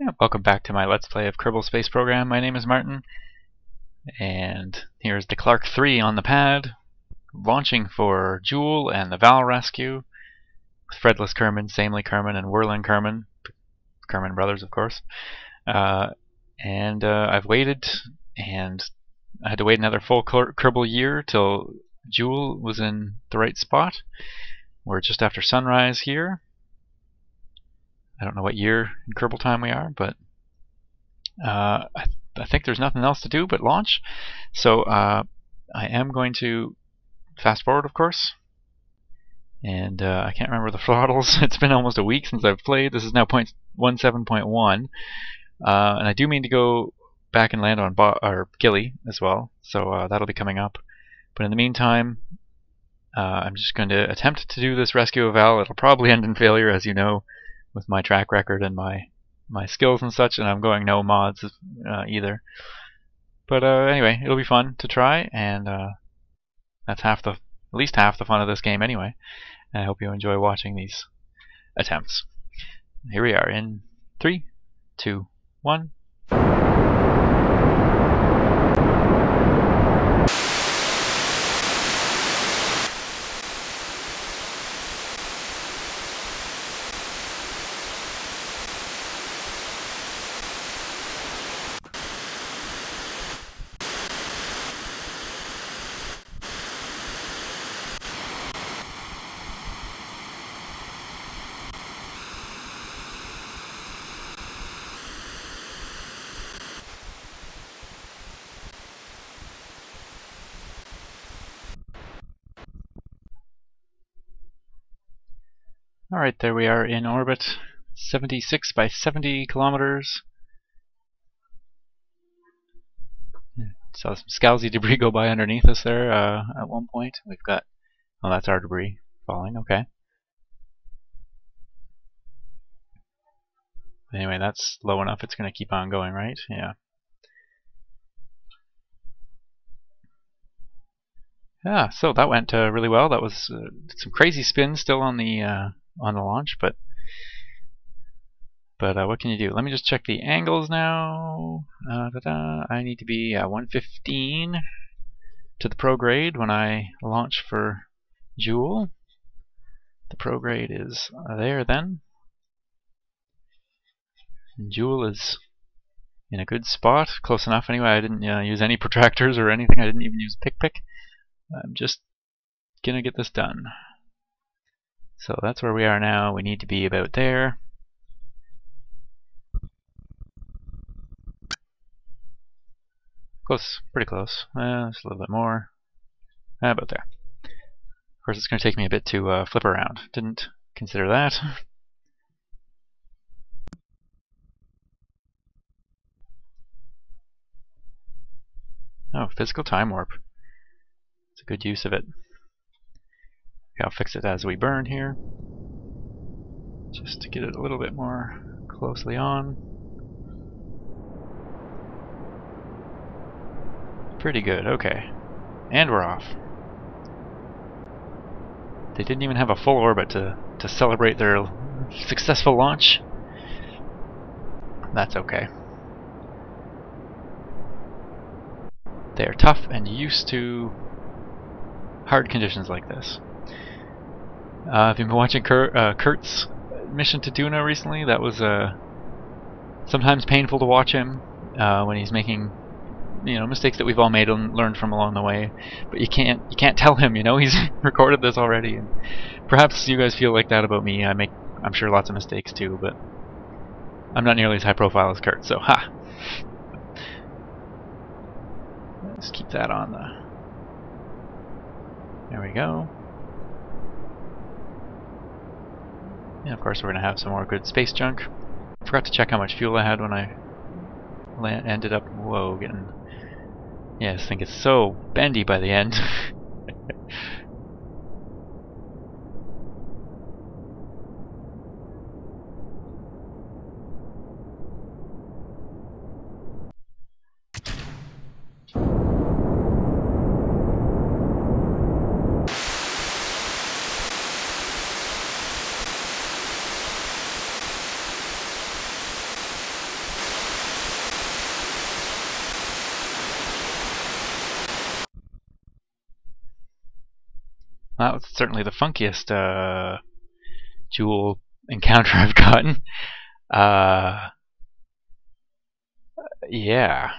Yeah, welcome back to my Let's Play of Kerbal Space Program. My name is Martin, and here's the Clark 3 on the pad, launching for Jool and the Vall rescue, with Fredless Kerman, Samely Kerman, and Whirling Kerman. Kerman brothers, of course. I've waited, and I had to wait another full Kerbal year till Jool was in the right spot. We're just after sunrise here. I don't know what year in Kerbal time we are, but I think there's nothing else to do but launch. So I am going to fast forward, of course. And I can't remember the throttles. It's been almost a week since I've played. This is now 0.17.1. And I do mean to go back and land on Gilly as well. So that'll be coming up. But in the meantime, I'm just going to attempt to do this rescue of Vall. It'll probably end in failure, as you know, with my track record and my skills and such, and I'm going no mods either. But anyway, it'll be fun to try, and that's at least half the fun of this game anyway. And I hope you enjoy watching these attempts. Here we are in 3, 2, 1. Alright, there we are in orbit, 76 by 70 kilometers. Saw some Scalzi debris go by underneath us there at one point. We've got, oh, that's our debris falling, okay. Anyway, that's low enough, it's going to keep on going, right? Yeah. Yeah, so that went really well. That was some crazy spins still on the launch, but what can you do? Let me just check the angles now. I need to be 115 to the prograde when I launch for Jool. The prograde is there then. And Jool is in a good spot, close enough anyway. I didn't use any protractors or anything. I didn't even use pick. I'm just gonna get this done. So that's where we are now. We need to be about there. Close, pretty close. Just a little bit more. About there. Of course, it's going to take me a bit to flip around. Didn't consider that. Oh, physical time warp. It's a good use of it. Okay, I'll fix it as we burn here. Just to get it a little bit more closely on. Pretty good, okay. And we're off. They didn't even have a full orbit to celebrate their successful launch. That's okay. They are tough and used to hard conditions like this. If you've been watching Kurt's mission to Duna recently, that was sometimes painful to watch him when he's making mistakes that we've all made and learned from along the way. But you can't tell him, he's recorded this already, and perhaps you guys feel like that about me. I make, I'm sure, lots of mistakes too, but I'm not nearly as high profile as Kurt, so ha. Let's keep that on the. There we go. And of course, we're gonna have some more good space junk. Forgot to check how much fuel I had when I ended up. Whoa, getting. Yeah, this thing gets so bendy by the end. That was certainly the funkiest Jool encounter I've gotten. Yeah.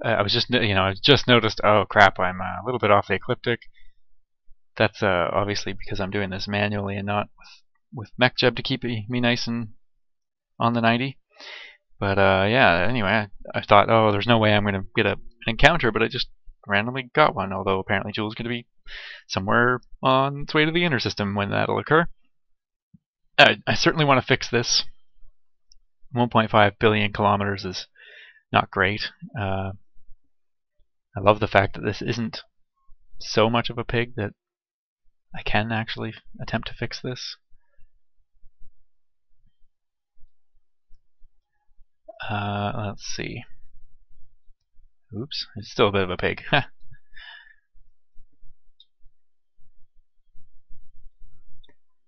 I was just, I just noticed, oh crap, I'm a little bit off the ecliptic. That's obviously because I'm doing this manually and not with MechJeb to keep me nice and on the 90. But yeah, anyway, I thought, oh, there's no way I'm going to get an encounter, but I just randomly got one, although apparently Jool's going to be somewhere on its way to the inner system when that'll occur. I certainly want to fix this. 1.5 billion kilometers is not great. I love the fact that this isn't so much of a pig that I can actually attempt to fix this. Let's see. Oops, it's still a bit of a pig.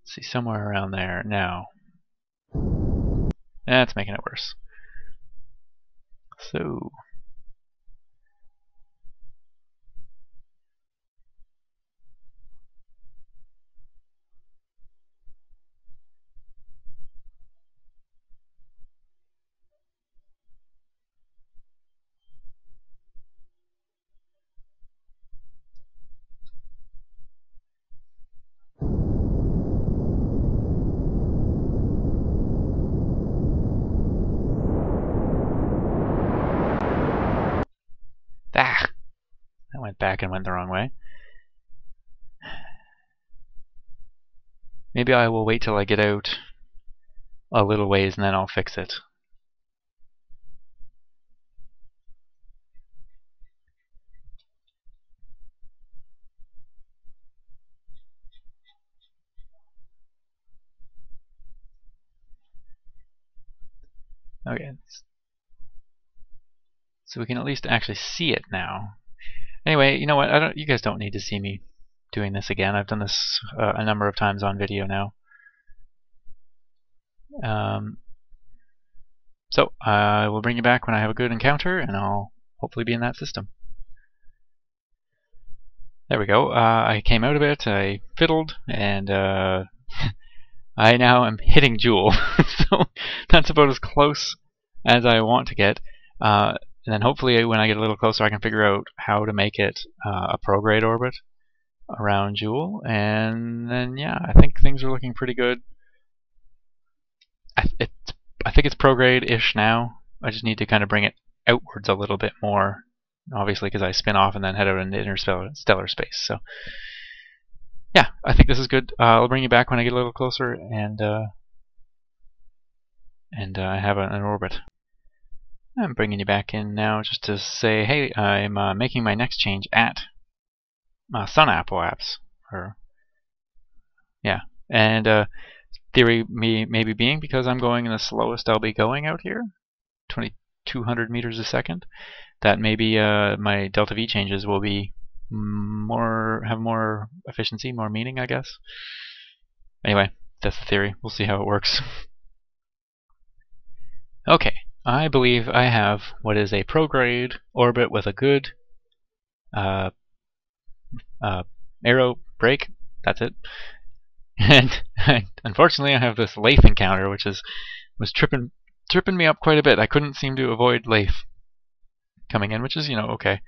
See, somewhere around there now. That's making it worse. So that went back and went the wrong way. Maybe I will wait till I get out a little ways and then I'll fix it. Okay, so we can at least actually see it now. Anyway, you know what? You guys don't need to see me doing this again. I've done this a number of times on video now. So I will bring you back when I have a good encounter, and I'll hopefully be in that system. There we go. I came out of it, I fiddled, and I now am hitting Jool. So that's about as close as I want to get. And then hopefully when I get a little closer I can figure out how to make it a prograde orbit around Jool. And then yeah, I think things are looking pretty good. I think it's prograde-ish now. I just need to kind of bring it outwards a little bit more. Obviously because I spin off and then head out into interstellar space. So yeah, I think this is good. I'll bring you back when I get a little closer and I have an orbit. I'm bringing you back in now just to say, hey, I'm making my next change at Sun Apoapse. Yeah, and theory maybe being because I'm going the slowest I'll be going out here, 2,200 meters a second, that maybe my delta V changes will be have more efficiency, more meaning, I guess. Anyway, that's the theory. We'll see how it works. Okay, I believe I have what is a prograde orbit with a good aero brake. That's it. And unfortunately, I have this lathe encounter, which was tripping me up quite a bit. I couldn't seem to avoid lathe coming in, which is, okay.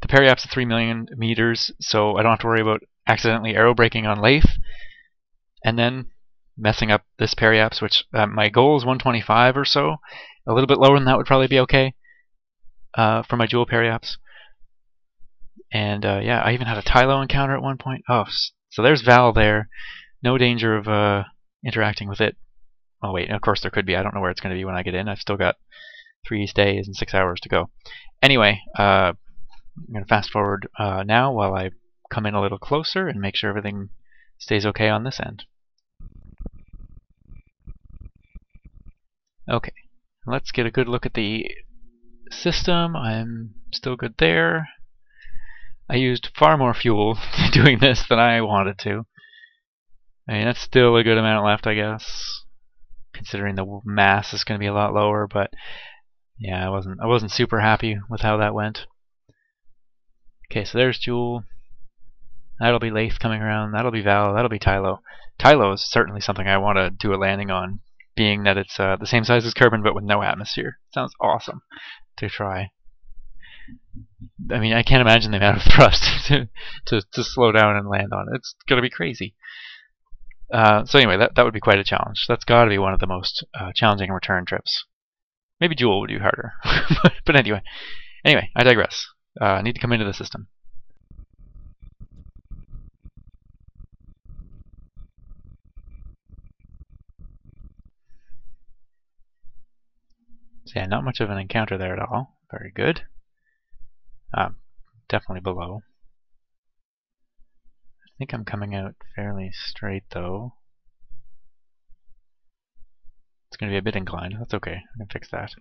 The periapse is 3 million meters, so I don't have to worry about accidentally aero braking on lathe, and then messing up this periapse, which my goal is 125 or so. A little bit lower than that would probably be okay for my Jool periapse. And yeah, I even had a Tylo encounter at one point. Oh, so there's Vall there. No danger of interacting with it. Oh wait, of course there could be. I don't know where it's going to be when I get in. I've still got 3 days and 6 hours to go. Anyway, I'm going to fast forward now while I come in a little closer and make sure everything stays okay on this end. Okay, let's get a good look at the system. I'm still good there. I used far more fuel doing this than I wanted to. I mean, that's still a good amount left, I guess, considering the mass is going to be a lot lower. But yeah, I wasn't super happy with how that went. Okay, so there's Jool. That'll be Lathe coming around. That'll be Vall. That'll be Tylo. Tylo is certainly something I want to do a landing on, being that it's the same size as Kerbin but with no atmosphere. Sounds awesome to try. I mean, I can't imagine the amount of thrust to slow down and land on it. It's going to be crazy. So anyway, that would be quite a challenge. That's got to be one of the most challenging return trips. Maybe Jool would be harder. But anyway, I digress. I need to come into the system. So yeah, not much of an encounter there at all. Very good. Definitely below. I think I'm coming out fairly straight though. It's going to be a bit inclined. That's okay. I can fix that.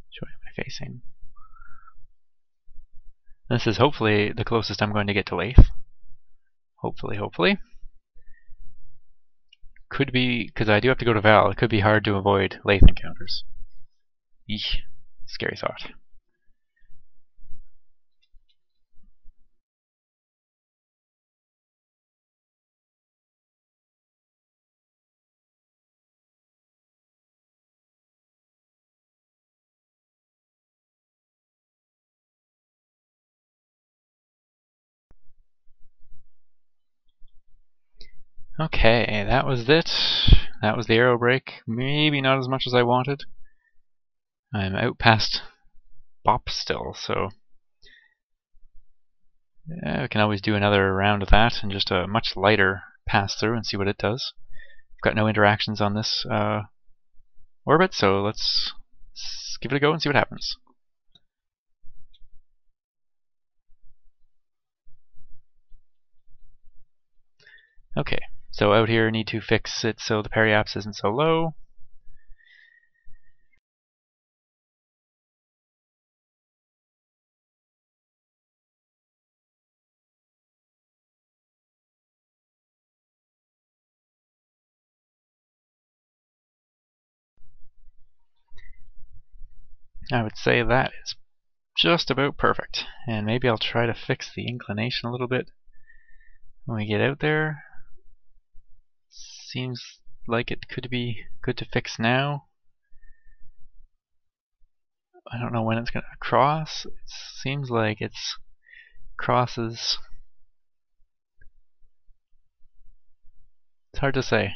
Which way am I facing? This is hopefully the closest I'm going to get to Lathe. Hopefully. Could be, because I do have to go to Vall, it could be hard to avoid Lathe encounters. Eesh. Scary thought. Okay, that was it. That was the aero brake. Maybe not as much as I wanted. I'm out past Bop still, so yeah, we can always do another round of that and just a much lighter pass through and see what it does. I've got no interactions on this orbit, so let's give it a go and see what happens. Okay, so out here I need to fix it so the periaps isn't so low. I would say that is just about perfect. And maybe I'll try to fix the inclination a little bit when we get out there. Seems like it could be good to fix now. I don't know when it's going to cross. It seems like it's crosses. It's hard to say.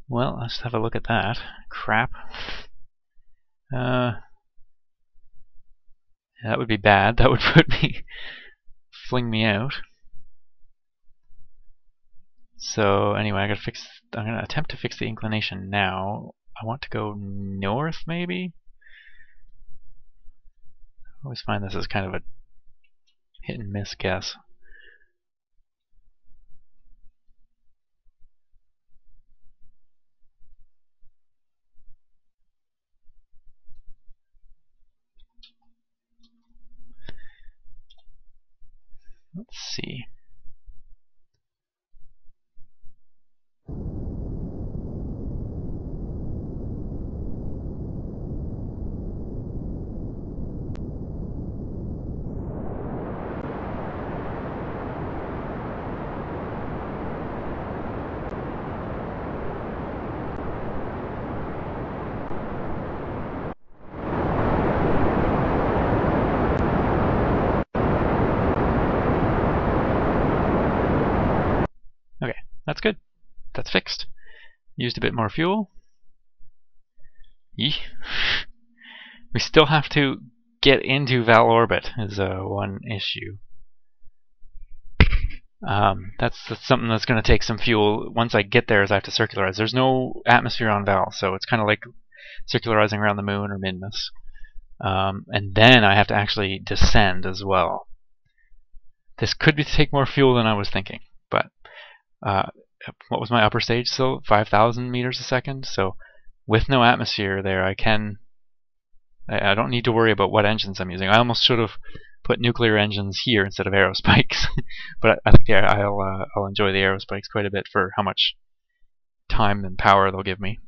Well, let's have a look at that. Crap. That would be bad. That would fling me out. So anyway, I'm gonna attempt to fix the inclination now. I want to go north, maybe? I always find this is kind of a hit and miss guess. Let's see. Okay, that's good. That's fixed. Used a bit more fuel. Eeh. We still have to get into Vall orbit is one issue. That's something that's going to take some fuel. Once I get there, is I have to circularize. There's no atmosphere on Vall, so it's kind of like circularizing around the moon or Minmus. And then I have to actually descend as well. This could take more fuel than I was thinking, but what was my upper stage still? 5,000 meters a second. So with no atmosphere there, I don't need to worry about what engines I'm using. I almost should have put nuclear engines here instead of aerospikes, but I think I'll enjoy the aerospikes quite a bit for how much time and power they'll give me.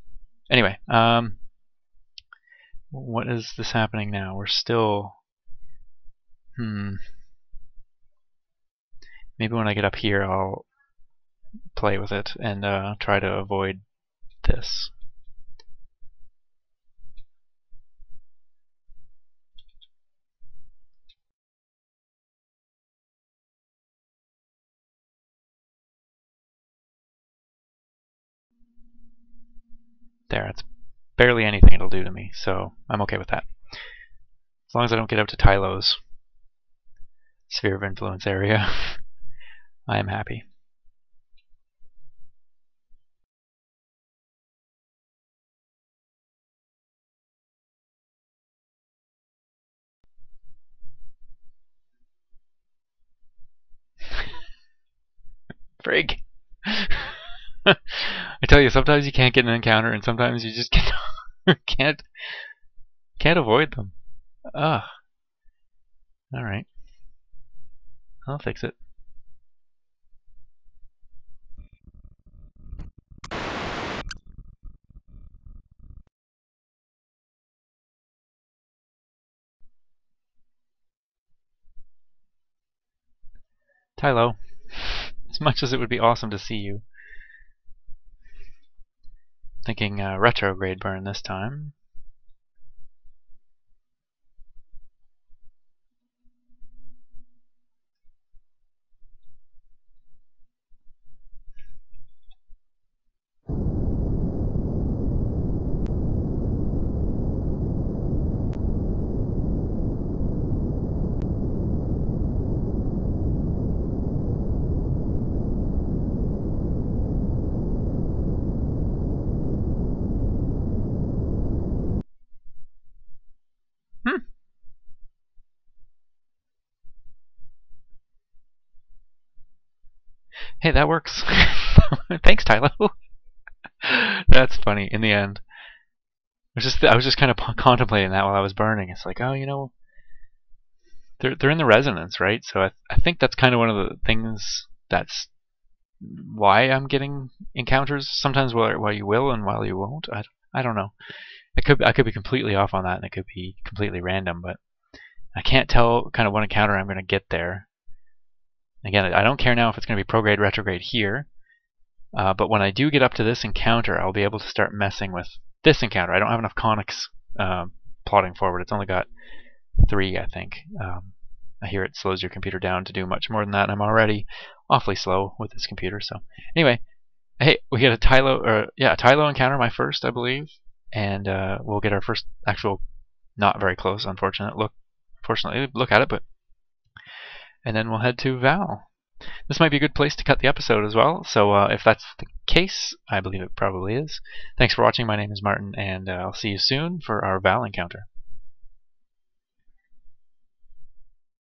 Anyway, what is this happening now? We're still maybe when I get up here I'll play with it and try to avoid this. There, it's barely anything it'll do to me, so I'm okay with that. As long as I don't get out to Tylo's sphere of influence area, I am happy. Frig! I tell you, sometimes you can't get an encounter, and sometimes you just can't avoid them. Ugh. Alright. I'll fix it. Tylo, as much as it would be awesome to see you, thinking retrograde burn this time. Hey, that works. Thanks, Tylo. That's funny. In the end, I was just kind of contemplating that while I was burning. It's like, oh, you know, they're in the resonance, right? So I think that's kind of one of the things that's why I'm getting encounters sometimes while you will and while you won't. I don't know. I could be completely off on that, and it could be completely random, but I can't tell kind of what encounter I'm going to get there. Again, I don't care now if it's going to be prograde, retrograde here, but when I do get up to this encounter, I'll be able to start messing with this encounter. I don't have enough conics plotting forward. It's only got 3, I think. I hear it slows your computer down to do much more than that, and I'm already awfully slow with this computer. So anyway, hey, we get a Tylo encounter, my first, I believe, and we'll get our first actual, not very close, unfortunately look at it, but. And then we'll head to Vall. This might be a good place to cut the episode as well, so if that's the case, I believe it probably is. Thanks for watching. My name is Martin, and I'll see you soon for our Vall encounter.